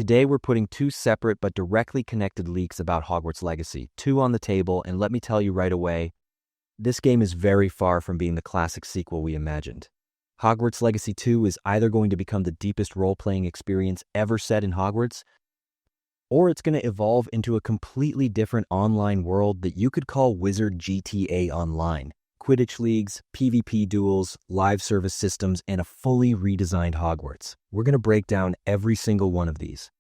Today we're putting two separate but directly connected leaks about Hogwarts Legacy, two on the table, and let me tell you right away, this game is very far from being the classic sequel we imagined. Hogwarts Legacy 2 is either going to become the deepest role-playing experience ever set in Hogwarts, or it's going to evolve into a completely different online world that you could call Wizard GTA Online. Quidditch leagues, PvP duels, live service systems, and a fully redesigned Hogwarts. We're going to break down every single one of these.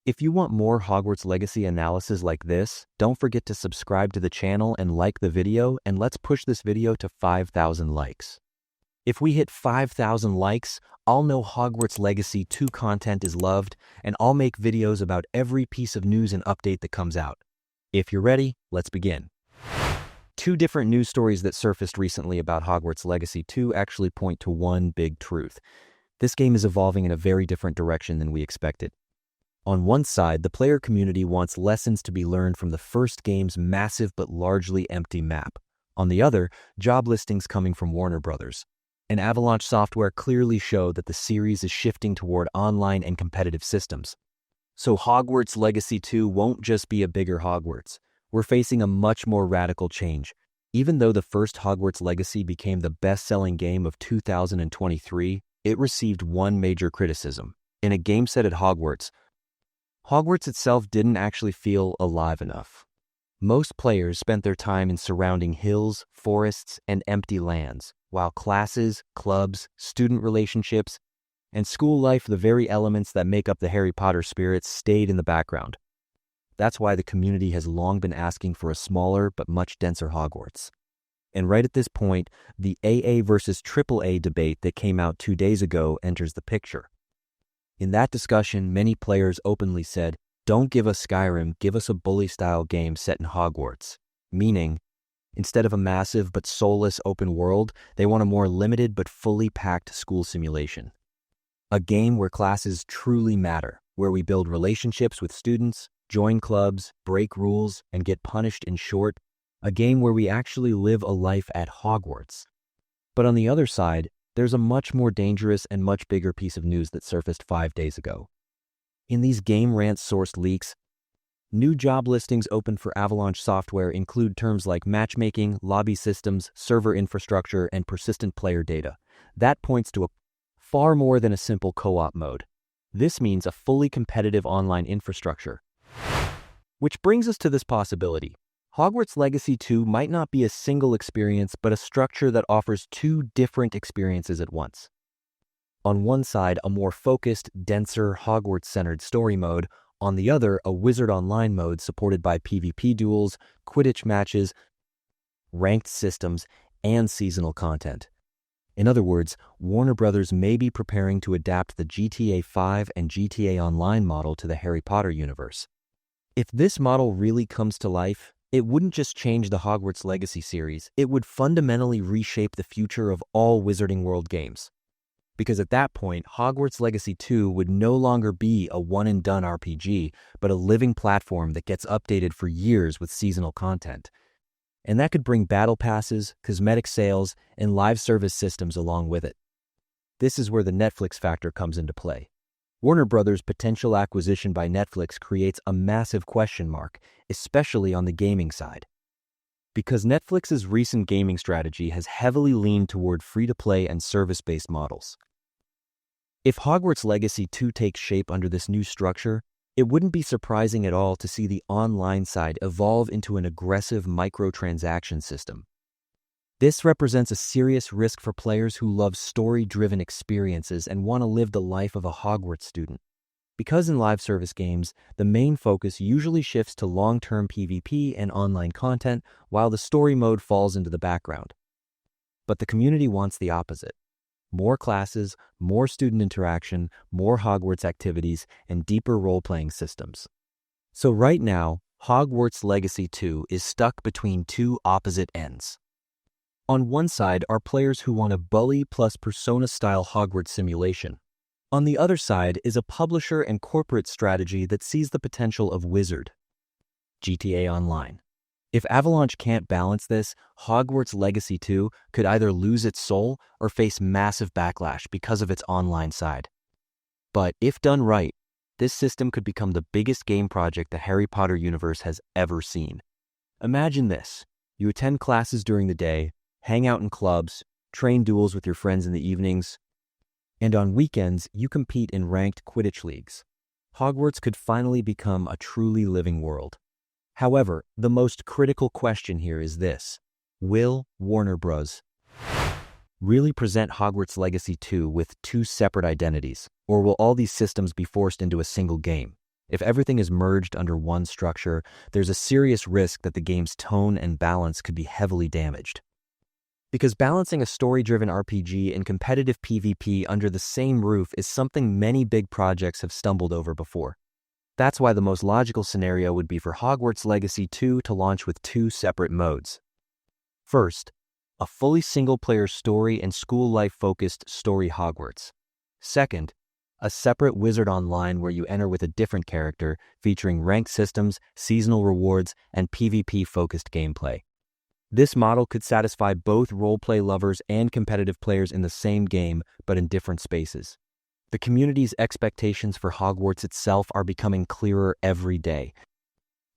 If you want more Hogwarts Legacy analysis like this, don't forget to subscribe to the channel and like the video, and let's push this video to 5,000 likes. If we hit 5,000 likes, I'll know Hogwarts Legacy 2 content is loved, and I'll make videos about every piece of news and update that comes out. If you're ready, let's begin. Two different news stories that surfaced recently about Hogwarts Legacy 2 actually point to one big truth. This game is evolving in a very different direction than we expected. On one side, the player community wants lessons to be learned from the first game's massive but largely empty map. On the other, job listings coming from Warner Brothers. And Avalanche Software clearly show that the series is shifting toward online and competitive systems. So Hogwarts Legacy 2 won't just be a bigger Hogwarts. We're facing a much more radical change. Even though the first Hogwarts Legacy became the best-selling game of 2023, it received one major criticism. In a game set at Hogwarts, Hogwarts itself didn't actually feel alive enough. Most players spent their time in surrounding hills, forests, and empty lands, while classes, clubs, student relationships, and school life, the very elements that make up the Harry Potter spirit, stayed in the background. That's why the community has long been asking for a smaller but much denser Hogwarts. And right at this point, the AA versus AAA debate that came out 2 days ago enters the picture. In that discussion, many players openly said, "Don't give us Skyrim, give us a bully-style game set in Hogwarts." Meaning, instead of a massive but soulless open world, they want a more limited but fully packed school simulation. A game where classes truly matter, where we build relationships with students, join clubs, break rules, and get punished. In short, a game where we actually live a life at Hogwarts. But on the other side, there's a much more dangerous and much bigger piece of news that surfaced 5 days ago. In these Game Rant-sourced leaks, new job listings open for Avalanche Software include terms like matchmaking, lobby systems, server infrastructure, and persistent player data. That points to far more than a simple co-op mode. This means a fully competitive online infrastructure. Which brings us to this possibility. Hogwarts Legacy 2 might not be a single experience, but a structure that offers two different experiences at once. On one side, a more focused, denser, Hogwarts-centered story mode. On the other, a Wizard Online mode supported by PvP duels, Quidditch matches, ranked systems, and seasonal content. In other words, Warner Brothers may be preparing to adapt the GTA 5 and GTA Online model to the Harry Potter universe. If this model really comes to life, it wouldn't just change the Hogwarts Legacy series, it would fundamentally reshape the future of all Wizarding World games. Because at that point, Hogwarts Legacy 2 would no longer be a one-and-done RPG, but a living platform that gets updated for years with seasonal content. And that could bring battle passes, cosmetic sales, and live service systems along with it. This is where the Netflix factor comes into play. Warner Brothers' potential acquisition by Netflix creates a massive question mark, especially on the gaming side. Because Netflix's recent gaming strategy has heavily leaned toward free-to-play and service-based models. If Hogwarts Legacy 2 takes shape under this new structure, it wouldn't be surprising at all to see the online side evolve into an aggressive microtransaction system. This represents a serious risk for players who love story-driven experiences and want to live the life of a Hogwarts student. Because in live service games, the main focus usually shifts to long-term PvP and online content, while the story mode falls into the background. But the community wants the opposite. More classes, more student interaction, more Hogwarts activities, and deeper role-playing systems. So right now, Hogwarts Legacy 2 is stuck between two opposite ends. On one side are players who want a bully plus Persona-style Hogwarts simulation. On the other side is a publisher and corporate strategy that sees the potential of Wizard GTA Online. If Avalanche can't balance this, Hogwarts Legacy 2 could either lose its soul or face massive backlash because of its online side. But if done right, This system could become the biggest game project the Harry Potter universe has ever seen. Imagine this. You attend classes during the day, hang out in clubs, train duels with your friends in the evenings, and on weekends, you compete in ranked Quidditch leagues. Hogwarts could finally become a truly living world. However, the most critical question here is this. Will Warner Bros. Really present Hogwarts Legacy 2 with two separate identities, or will all these systems be forced into a single game? If everything is merged under one structure, there's a serious risk that the game's tone and balance could be heavily damaged. Because balancing a story-driven RPG and competitive PvP under the same roof is something many big projects have stumbled over before. That's why the most logical scenario would be for Hogwarts Legacy 2 to launch with two separate modes. First, a fully single-player story and school life-focused story Hogwarts. Second, a separate Wizard Online where you enter with a different character, featuring ranked systems, seasonal rewards, and PvP-focused gameplay. This model could satisfy both roleplay lovers and competitive players in the same game, but in different spaces. The community's expectations for Hogwarts itself are becoming clearer every day.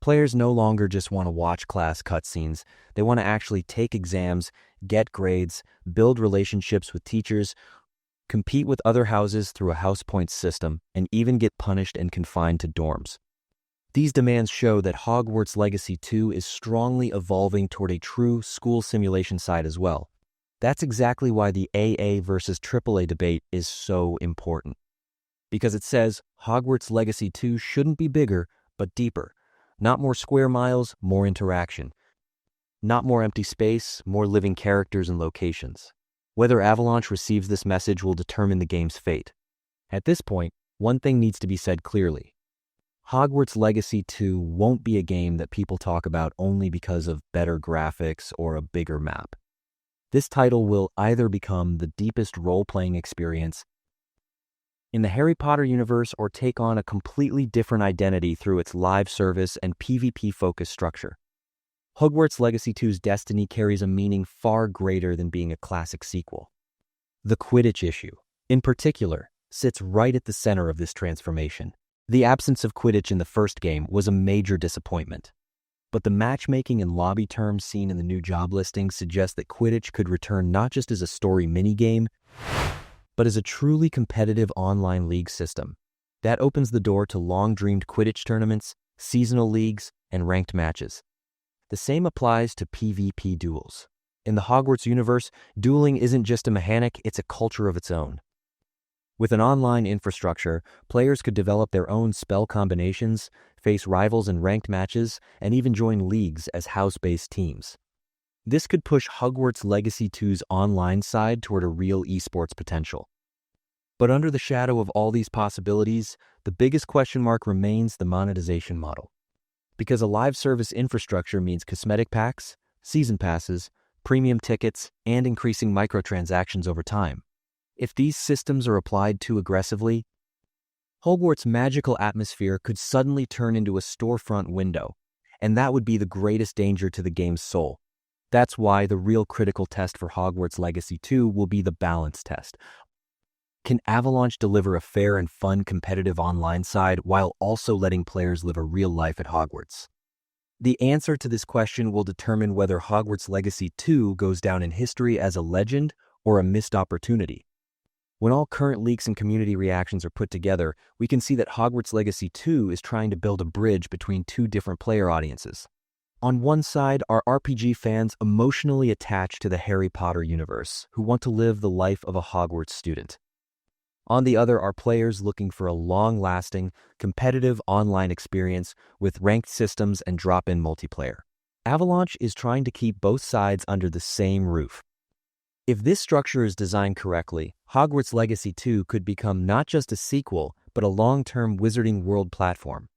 Players no longer just want to watch class cutscenes, they want to actually take exams, get grades, build relationships with teachers, compete with other houses through a house points system, and even get punished and confined to dorms. These demands show that Hogwarts Legacy 2 is strongly evolving toward a true school simulation side as well. That's exactly why the AA versus AAA debate is so important. Because it says Hogwarts Legacy 2 shouldn't be bigger, but deeper. Not more square miles, more interaction. Not more empty space, more living characters and locations. Whether Avalanche receives this message will determine the game's fate. At this point, one thing needs to be said clearly. Hogwarts Legacy 2 won't be a game that people talk about only because of better graphics or a bigger map. This title will either become the deepest role-playing experience in the Harry Potter universe or take on a completely different identity through its live service and PvP-focused structure. Hogwarts Legacy 2's destiny carries a meaning far greater than being a classic sequel. The Quidditch issue, in particular, sits right at the center of this transformation. The absence of Quidditch in the first game was a major disappointment. But the matchmaking and lobby terms seen in the new job listing suggest that Quidditch could return not just as a story minigame, but as a truly competitive online league system. That opens the door to long-dreamed Quidditch tournaments, seasonal leagues, and ranked matches. The same applies to PvP duels. In the Hogwarts universe, dueling isn't just a mechanic, it's a culture of its own. With an online infrastructure, players could develop their own spell combinations, face rivals in ranked matches, and even join leagues as house-based teams. This could push Hogwarts Legacy 2's online side toward a real esports potential. But under the shadow of all these possibilities, the biggest question mark remains the monetization model. Because a live service infrastructure means cosmetic packs, season passes, premium tickets, and increasing microtransactions over time. If these systems are applied too aggressively, Hogwarts' magical atmosphere could suddenly turn into a storefront window, and that would be the greatest danger to the game's soul. That's why the real critical test for Hogwarts Legacy 2 will be the balance test. Can Avalanche deliver a fair and fun competitive online side while also letting players live a real life at Hogwarts? The answer to this question will determine whether Hogwarts Legacy 2 goes down in history as a legend or a missed opportunity. When all current leaks and community reactions are put together, we can see that Hogwarts Legacy 2 is trying to build a bridge between two different player audiences. On one side are RPG fans emotionally attached to the Harry Potter universe, who want to live the life of a Hogwarts student. On the other are players looking for a long-lasting, competitive online experience with ranked systems and drop-in multiplayer. Avalanche is trying to keep both sides under the same roof. If this structure is designed correctly, Hogwarts Legacy 2 could become not just a sequel, but a long-term Wizarding World platform.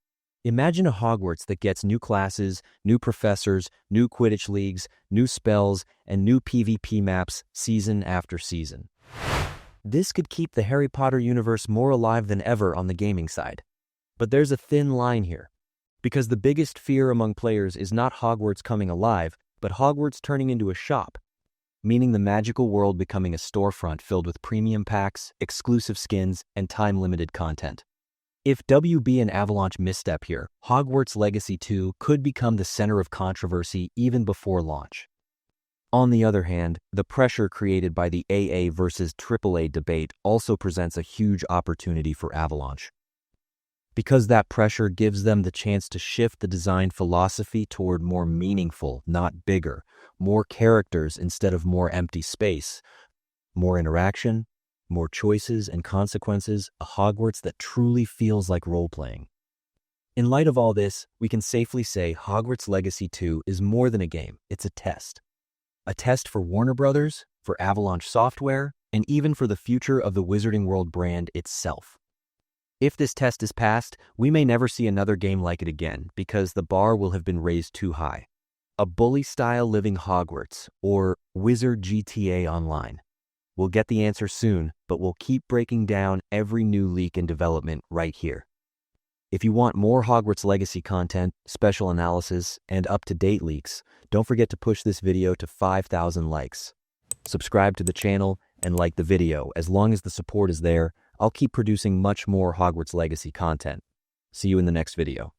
Imagine a Hogwarts that gets new classes, new professors, new Quidditch leagues, new spells, and new PvP maps season after season. This could keep the Harry Potter universe more alive than ever on the gaming side. But there's a thin line here, because the biggest fear among players is not Hogwarts coming alive, but Hogwarts turning into a shop, meaning the magical world becoming a storefront filled with premium packs, exclusive skins, and time-limited content. If WB and Avalanche misstep here, Hogwarts Legacy 2 could become the center of controversy even before launch. On the other hand, the pressure created by the AA versus AAA debate also presents a huge opportunity for Avalanche, because that pressure gives them the chance to shift the design philosophy toward more meaningful, not bigger, more characters instead of more empty space, more interaction, more choices and consequences, a Hogwarts that truly feels like role-playing. In light of all this, we can safely say Hogwarts Legacy 2 is more than a game, it's a test. A test for Warner Brothers, for Avalanche Software, and even for the future of the Wizarding World brand itself. If this test is passed, we may never see another game like it again because the bar will have been raised too high. A bully-style living Hogwarts, or Wizard GTA Online. We'll get the answer soon, but we'll keep breaking down every new leak and development right here. If you want more Hogwarts Legacy content, special analysis, and up-to-date leaks, don't forget to push this video to 5,000 likes. Subscribe to the channel and like the video. As long as the support is there, I'll keep producing much more Hogwarts Legacy content. See you in the next video.